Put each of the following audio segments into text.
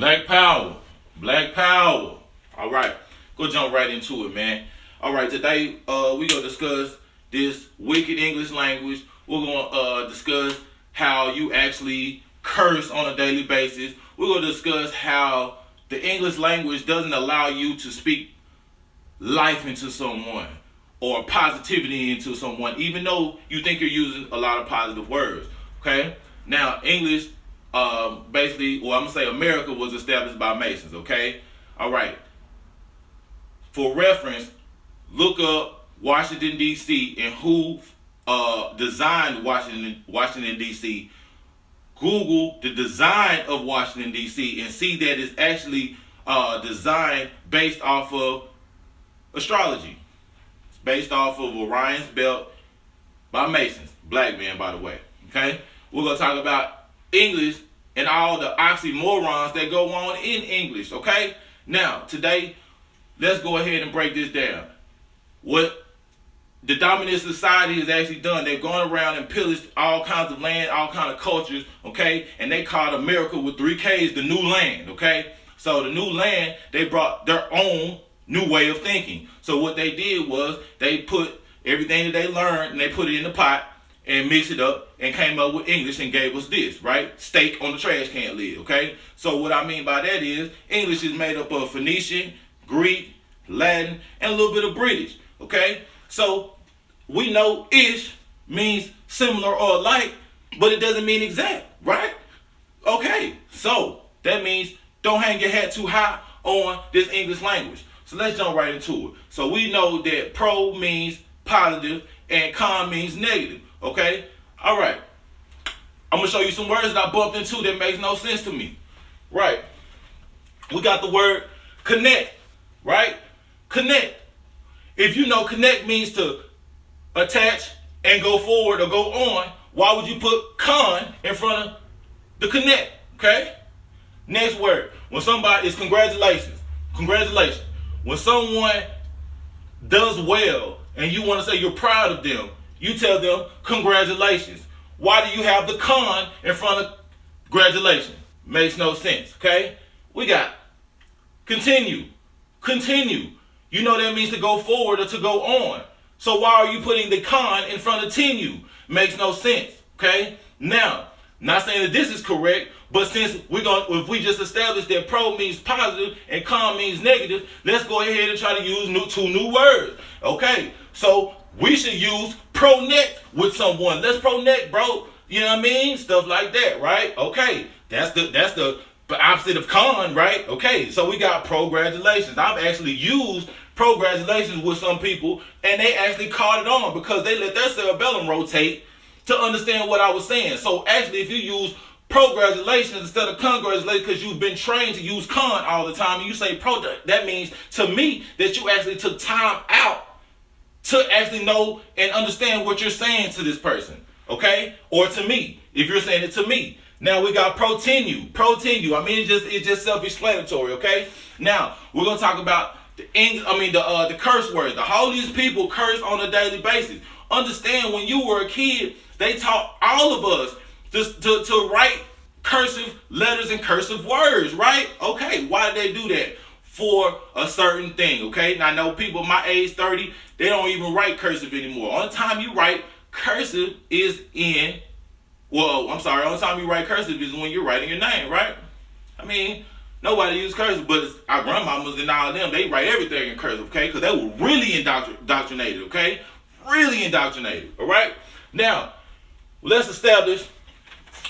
Black power. Black power. All right. Go jump right into it, man. All right. Today, we gonna discuss this wicked English language. We're gonna discuss how you actually curse on a daily basis. We're gonna discuss how the English language doesn't allow you to speak life into someone or positivity into someone, even though you think you're using a lot of positive words. Okay. Now, English. Basically, well, I'm gonna say America was established by Masons. Okay, all right. For reference, look up Washington D.C. and who designed Washington D.C. Google the design of Washington D.C. and see that it's actually designed based off of astrology. It's based off of Orion's belt by Masons, black men, by the way. Okay, we're gonna talk about English and all the oxymorons that go on in English, okay? Now, today, let's go ahead and break this down. What the dominant society has actually done, they've gone around and pillaged all kinds of land, all kinds of cultures, okay? And they called America with 3 Ks the new land, okay? So the new land, they brought their own new way of thinking. So what they did was they put everything that they learned and they put it in the pot and mixed it up and came up with English and gave us this, right? Steak on the trash can lid, okay? So what I mean by that is English is made up of Phoenician, Greek, Latin, and a little bit of British, okay? So we know ish means similar or alike, but it doesn't mean exact, right? Okay, so that means don't hang your hat too high on this English language. So let's jump right into it. So we know that pro means positive and con means negative. Okay? All right. I'm going to show you some words that I bumped into that makes no sense to me. Right. We got the word connect. Right? Connect. If you know connect means to attach and go forward or go on, why would you put con in front of the connect? Okay? Next word. When somebody is congratulations. Congratulations. When someone does well and you want to say you're proud of them, you tell them, congratulations. Why do you have the con in front of congratulations? Makes no sense, okay? We got continue. Continue. You know that means to go forward or to go on. So why are you putting the con in front of continue? Makes no sense, okay? Now, not saying that this is correct, but since if we just established that pro means positive and con means negative, let's go ahead and try to use 2 new words, okay? So we should use pronect with someone. Let's pronect, bro. You know what I mean? Stuff like that, right? Okay. That's the opposite of con, right? Okay. So we got pro-gratulations. I've actually used pro-gratulations with some people, and they actually caught it on because they let their cerebellum rotate to understand what I was saying. So actually, if you use pro-gratulations instead of congratulations because you've been trained to use con all the time, and you say pro, that means to me that you actually took time out to actually know and understand what you're saying to this person, okay? Or to me, if you're saying it to me. Now we got protenu. Protenu. I mean, it's just self-explanatory, okay? Now we're gonna talk about the curse words. The holiest people curse on a daily basis. Understand, when you were a kid, they taught all of us to write cursive letters and cursive words, right? Okay, why did they do that? For a certain thing, okay? Now I know people my age, 30, they don't even write cursive anymore. Only time you write cursive is only time you write cursive is when you're writing your name, right? I mean, nobody uses cursive, but our grandmamas and all of them, they write everything in cursive, okay? Because they were really indoctrinated, okay? Really indoctrinated, all right? Now, let's establish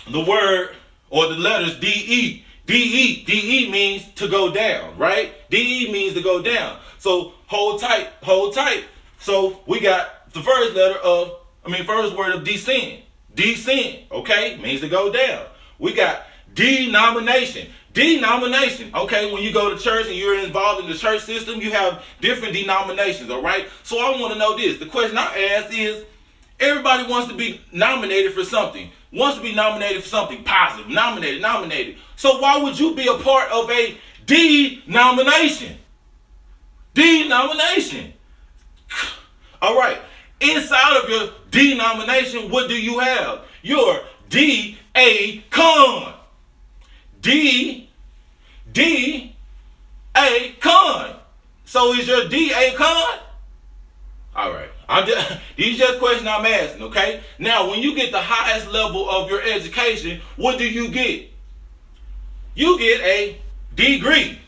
the word or the letters D-E. D-E. D-E means to go down, right? D-E means to go down. So hold tight, hold tight. So we got the first word of descend. Descend, okay, means to go down. We got denomination. Denomination, okay, when you go to church and you're involved in the church system, you have different denominations, all right? So I want to know this. The question I asked is, everybody wants to be nominated for something. Wants to be nominated for something positive. Nominated. So why would you be a part of a denomination? Denomination. All right. Inside of your denomination, what do you have? Your D-A-con. D a con. So is your D a con? All right. These just questions I'm asking, okay? Now, when you get the highest level of your education, what do you get? You get a degree.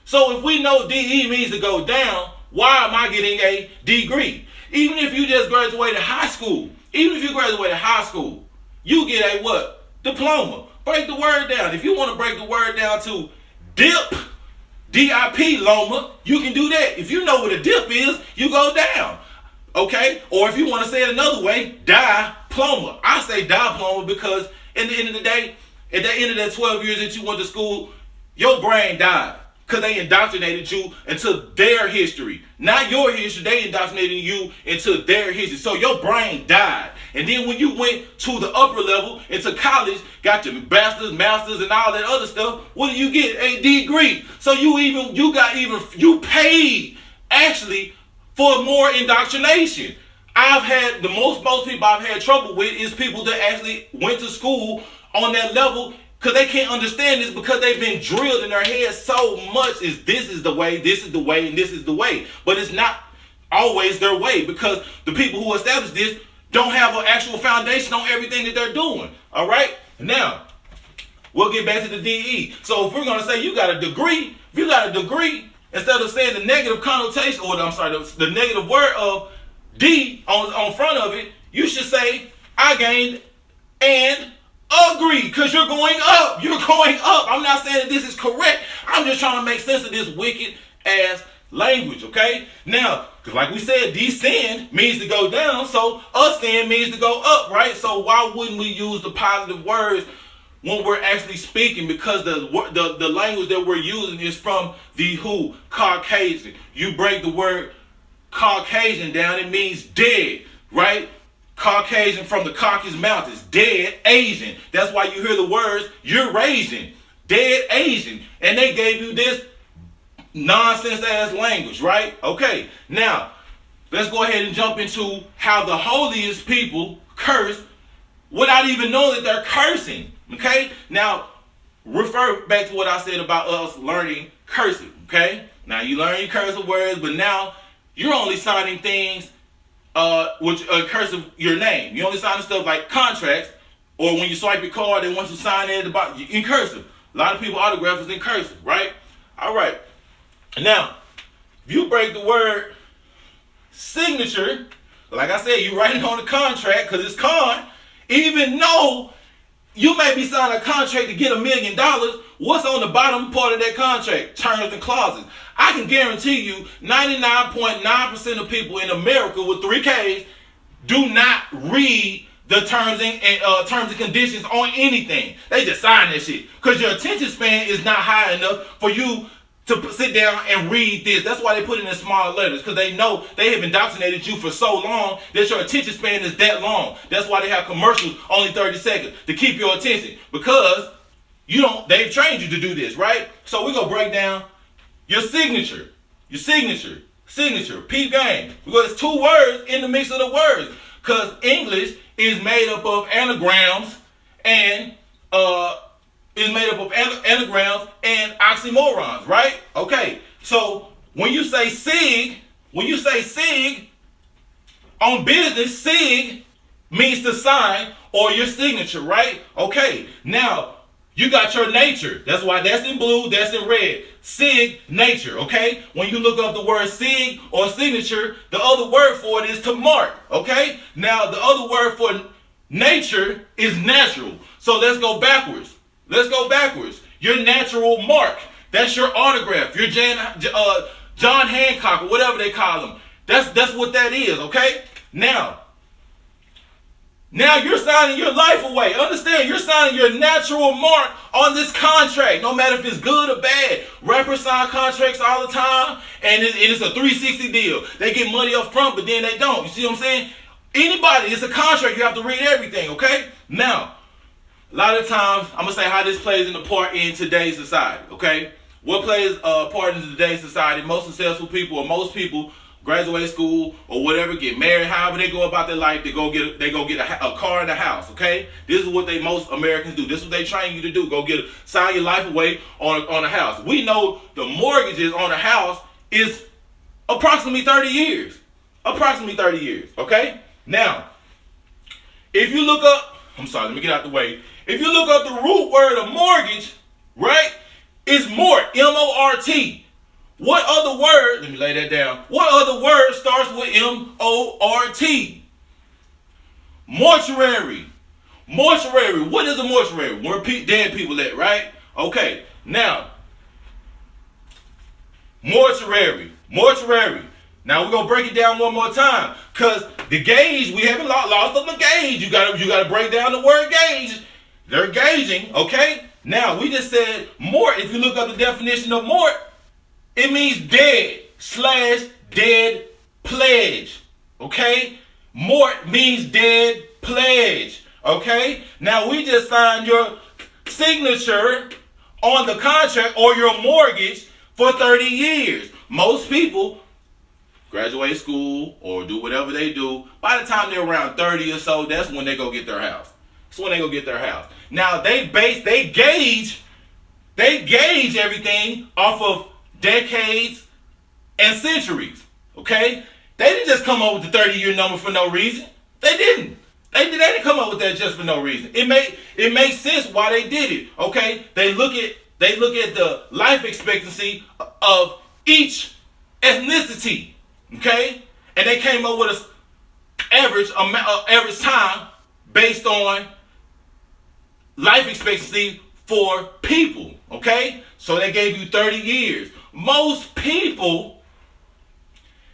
So if we know DE means to go down, why am I getting a degree? Even if you just graduated high school, you get a what? Diploma. Break the word down. If you want to break the word down to dip, D-I-P, Loma, you can do that. If you know what a dip is, you go down. Okay? Or if you want to say it another way, diploma. I say diploma because at the end of the day, at the end of that 12 years that you went to school, your brain died. Because they indoctrinated you into their history. Not your history, they indoctrinated you into their history. So your brain died. And then when you went to the upper level, into college, got your bachelor's, master's, and all that other stuff, what do you get? A degree. So you paid actually for more indoctrination. I've had most people I've had trouble with is people that actually went to school on that level because they can't understand this because they've been drilled in their heads so much is this is the way, and this is the way. But it's not always their way because the people who established this don't have an actual foundation on everything that they're doing. All right? Now, we'll get back to the DE. So if we're going to say you got a degree, if you got a degree, instead of saying the negative connotation, or the negative word of D on front of it, you should say, I gained and agree, because you're going up. You're going up. I'm not saying that this is correct. I'm just trying to make sense of this wicked ass language, okay? Now, because like we said, descend means to go down, so ascend means to go up, right? So why wouldn't we use the positive words when we're actually speaking? Because the language that we're using is from the who? Caucasian. You break the word Caucasian down, it means dead, right? Caucasian from the Caucasus Mountains, dead Asian. That's why you hear the words Eurasian, dead Asian. And they gave you this nonsense ass language, right? Okay, now let's go ahead and jump into how the holiest people curse without even knowing that they're cursing. Okay, now refer back to what I said about us learning cursive. Okay, now you learn your cursive words, but now you're only signing things which cursive your name. You only sign stuff like contracts, or when you swipe your card, they want you to sign it in cursive. A lot of people autograph is in cursive, right? All right. Now, if you break the word signature, like I said, you writing on the contract because it's con, even though you may be signing a contract to get $1 million, what's on the bottom part of that contract? Terms and clauses. I can guarantee you 99.9% of people in America with 3 Ks do not read the terms and conditions on anything. They just sign that shit because your attention span is not high enough for you to sit down and read this. That's why they put it in smaller letters, because they know they have indoctrinated you for so long that your attention span is that long. That's why they have commercials only 30 seconds to keep your attention, because they've trained you to do this, right? So we're gonna break down your signature, peep game, because it's 2 words in the mix of the words, because English is made up of anagrams and oxymorons, right? Okay, so when you say sig on business, sig means to sign or your signature, right? Okay, now you got your nature. That's why that's in blue, that's in red. Sig, nature, okay? When you look up the word sig or signature, the other word for it is to mark, okay? Now the other word for nature is natural. So let's go backwards. Your natural mark. That's your autograph. Your John Hancock or whatever they call him. That's what that is, okay? Now you're signing your life away. Understand, you're signing your natural mark on this contract, no matter if it's good or bad. Rappers sign contracts all the time, and it's a 360 deal. They get money up front, but then they don't. You see what I'm saying? Anybody, it's a contract. You have to read everything, okay? Now, a lot of times, I'm going to say how this plays in the part in today's society, okay? What plays a part in today's society? Most successful people, or most people, graduate school or whatever, get married, however they go about their life, they go get a car and a house. Okay, this is what most Americans do. This is what they train you to do. Sign your life away on a house. We know the mortgages on a house is approximately 30 years. Approximately 30 years. Okay, now if you look up, I'm sorry, let me get out the way. If you look up the root word of mortgage, right, it's mort, M-O-R-T. What other word, let me lay that down. What other word starts with M-O-R-T? Mortuary. Mortuary. What is a mortuary? Where dead people at, right? Okay, now, mortuary. Mortuary. Now we're gonna break it down one more time, cause the gauge, we haven't lost on the gauge. You gotta break down the word gauge. They're gauging, okay? Now we just said mort. If you look up the definition of mort, it means dead/dead pledge. Okay? Mort means dead pledge. Okay? Now we just signed your signature on the contract or your mortgage for 30 years. Most people graduate school or do whatever they do, by the time they're around 30 or so, that's when they go get their house. That's when they go get their house. Now they gauge everything off of decades and centuries. Okay? They didn't just come up with the 30-year number for no reason. They didn't. They didn't come up with that just for no reason. It makes sense why they did it. Okay? They look at the life expectancy of each ethnicity. Okay? And they came up with an average time based on life expectancy for people. Okay? So they gave you 30 years. Most people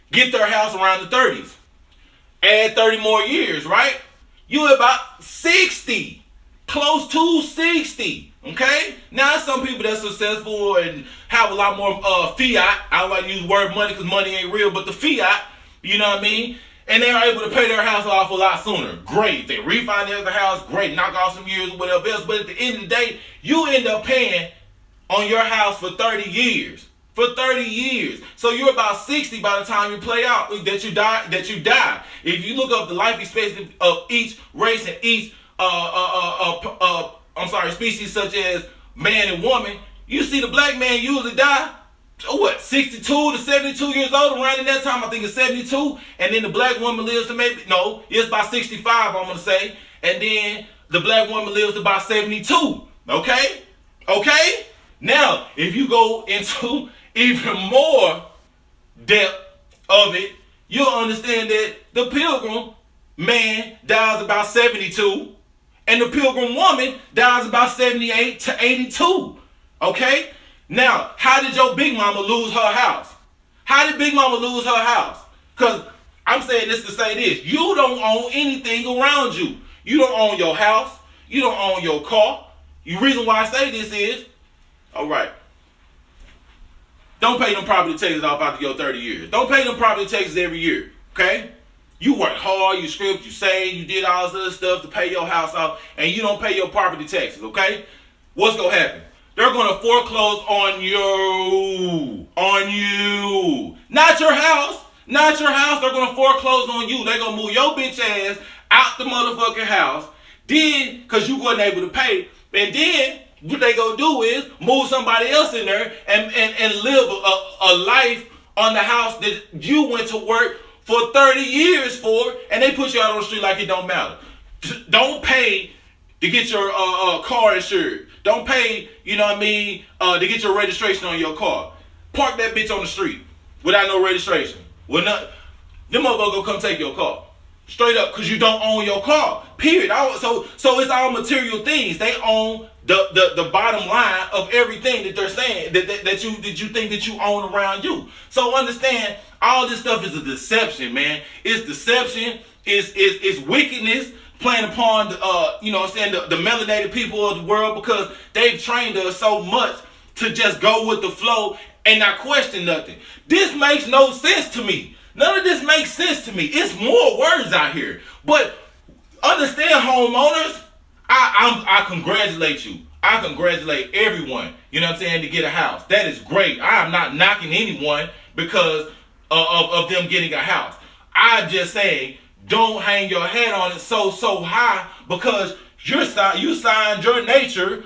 get their house around the 30s. Add 30 more years, right? You're about 60. Close to 60. Okay? Now, some people that's successful and have a lot more fiat. I don't like to use the word money because money ain't real, but the fiat, you know what I mean? And they are able to pay their house off a lot sooner. Great. They refinance the house. Great. Knock off some years or whatever else. But at the end of the day, you end up paying on your house for 30 years. For 30 years. So you're about 60 by the time you play out that you die. If you look up the life expectancy of each race and each species such as man and woman, you see the black man usually die, 62 to 72 years old, around in that time. I think it's 72. And then the black woman lives to it's about 65, I'm going to say. And then the black woman lives to about 72. Okay? Okay? Now, if you go into even more depth of it, you'll understand that the pilgrim man dies about 72. And the pilgrim woman dies about 78 to 82. Okay? Now, how did your big mama lose her house? How did Big Mama lose her house? Because I'm saying this to say this. You don't own anything around you. You don't own your house. You don't own your car. The reason why I say this is, all right, don't pay them property taxes off after your 30 years. Don't pay them property taxes every year. Okay? You worked hard, you scripted, you saved, you did all this other stuff to pay your house off, and you don't pay your property taxes, okay? What's going to happen? They're going to foreclose on you. On you. Not your house. Not your house. They're going to foreclose on you. They're going to move your bitch ass out the motherfucking house. Then, because you wasn't able to pay, and then what they going to do is move somebody else in there and live a life on the house that you went to work for 30 years for, and they put you out on the street like it don't matter. Don't pay to get your car insured. Don't pay, you know what I mean, to get your registration on your car. Park that bitch on the street without no registration. Them motherfuckers gonna come take your car. Straight up, because you don't own your car. Period. So it's all material things. They own the bottom line of everything that they're saying that you think that you own around you. So understand, all this stuff is a deception, man. It's deception. It's wickedness playing upon the melanated people of the world, because they've trained us so much to just go with the flow and not question nothing. This makes no sense to me. None of this makes sense to me. It's more words out here. But understand, homeowners, I congratulate you. I congratulate everyone, you know what I'm saying, to get a house. That is great. I am not knocking anyone, because of them getting a house. I'm just saying, don't hang your head on it so high, because you signed your nature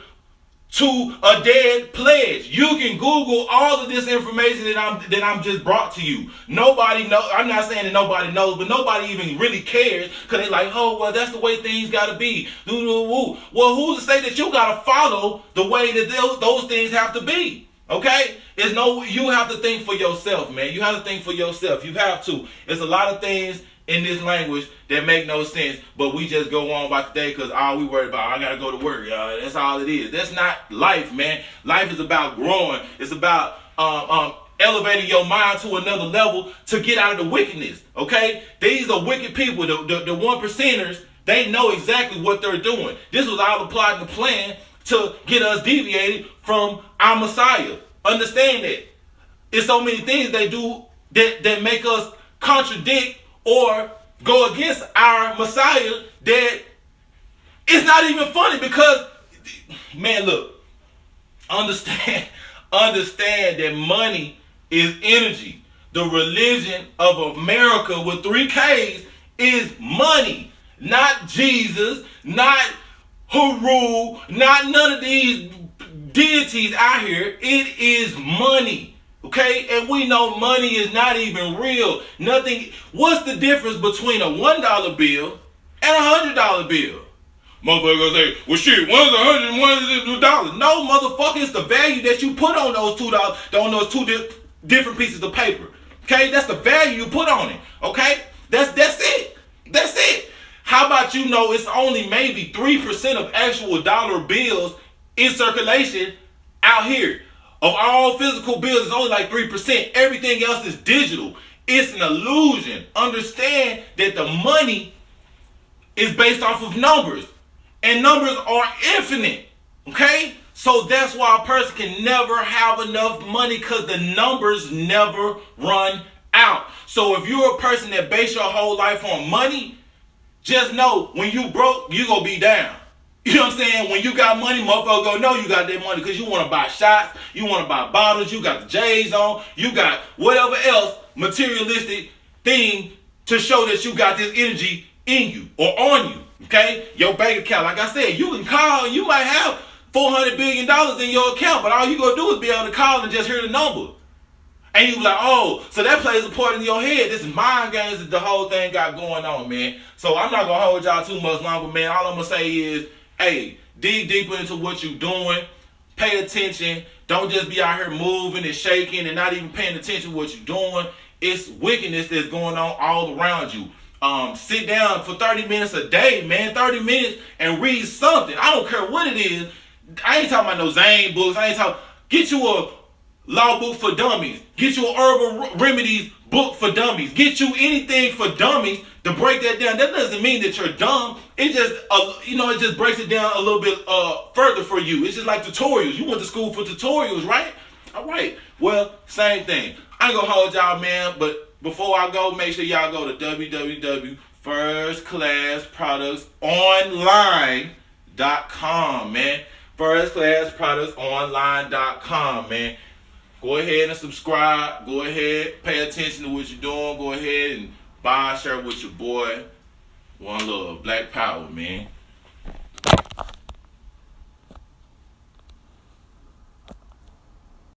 to a dead pledge. You can Google all of this information that I'm just brought to you. Nobody know. I'm not saying that nobody knows, but nobody even really cares, because they're like, oh, well, that's the way things gotta be. Well, who's to say that you gotta follow the way that those things have to be? Okay? You have to think for yourself, man. You have to think for yourself. You have to. It's a lot of things in this language that make no sense, but we just go on by today because all we worry about, I gotta go to work, y'all. That's all it is. That's not life, man. Life is about growing. It's about elevating your mind to another level to get out of the wickedness. Okay? These are wicked people. The one percenters, they know exactly what they're doing. This was all a plot and a plan to get us deviated from our Messiah. Understand that. It's so many things they do that make us contradict or go against our Messiah that it's not even funny, because, man, look, understand that money is energy. The religion of America with 3 Ks is money, not Jesus, not Haru, not none of these deities out here. It is money. Okay, and we know money is not even real. Nothing. What's the difference between a $1 bill and a $100 bill? Motherfucker gonna say, well, shit, one's $100 and one's $2. No, motherfucker, it's the value that you put on those $2, on those two different pieces of paper. Okay, that's the value you put on it. Okay, that's it. That's it. How about it's only maybe 3% of actual dollar bills in circulation out here. Of all physical bills, it's only like 3%. Everything else is digital. It's an illusion. Understand that the money is based off of numbers. And numbers are infinite. Okay? So that's why a person can never have enough money, because the numbers never run out. So if you're a person that base your whole life on money, just know when you broke, you gonna be down. You know what I'm saying? When you got money, motherfucker go know you got that money, because you want to buy shots, you want to buy bottles, you got the J's on, you got whatever else materialistic thing to show that you got this energy in you or on you. Okay? Your bank account, like I said, you can call and you might have $400 billion in your account, but all you gonna do is be able to call and just hear the number. And you be like, oh, so that plays a part in your head. This is mind games that the whole thing got going on, man. So I'm not gonna hold y'all too much longer, man. All I'm gonna say is, hey, dig deeper into what you're doing. Pay attention. Don't just be out here moving and shaking and not even paying attention to what you're doing. It's wickedness that's going on all around you. Sit down for 30 minutes a day, man. 30 minutes and read something. I don't care what it is. I ain't talking about no Zane books. Get you a law book for dummies. Get you an herbal remedies book for dummies. Get you anything for dummies to break that down. That doesn't mean that you're dumb. It just, it just breaks it down a little bit further for you. It's just like tutorials. You went to school for tutorials, right? All right. Well, same thing. I ain't gonna hold y'all, man, but before I go, make sure y'all go to www.firstclassproductsonline.com, man. Firstclassproductsonline.com, man. Go ahead and subscribe. Go ahead, pay attention to what you're doing. Go ahead and buy and share with your boy. One love. Black power, man.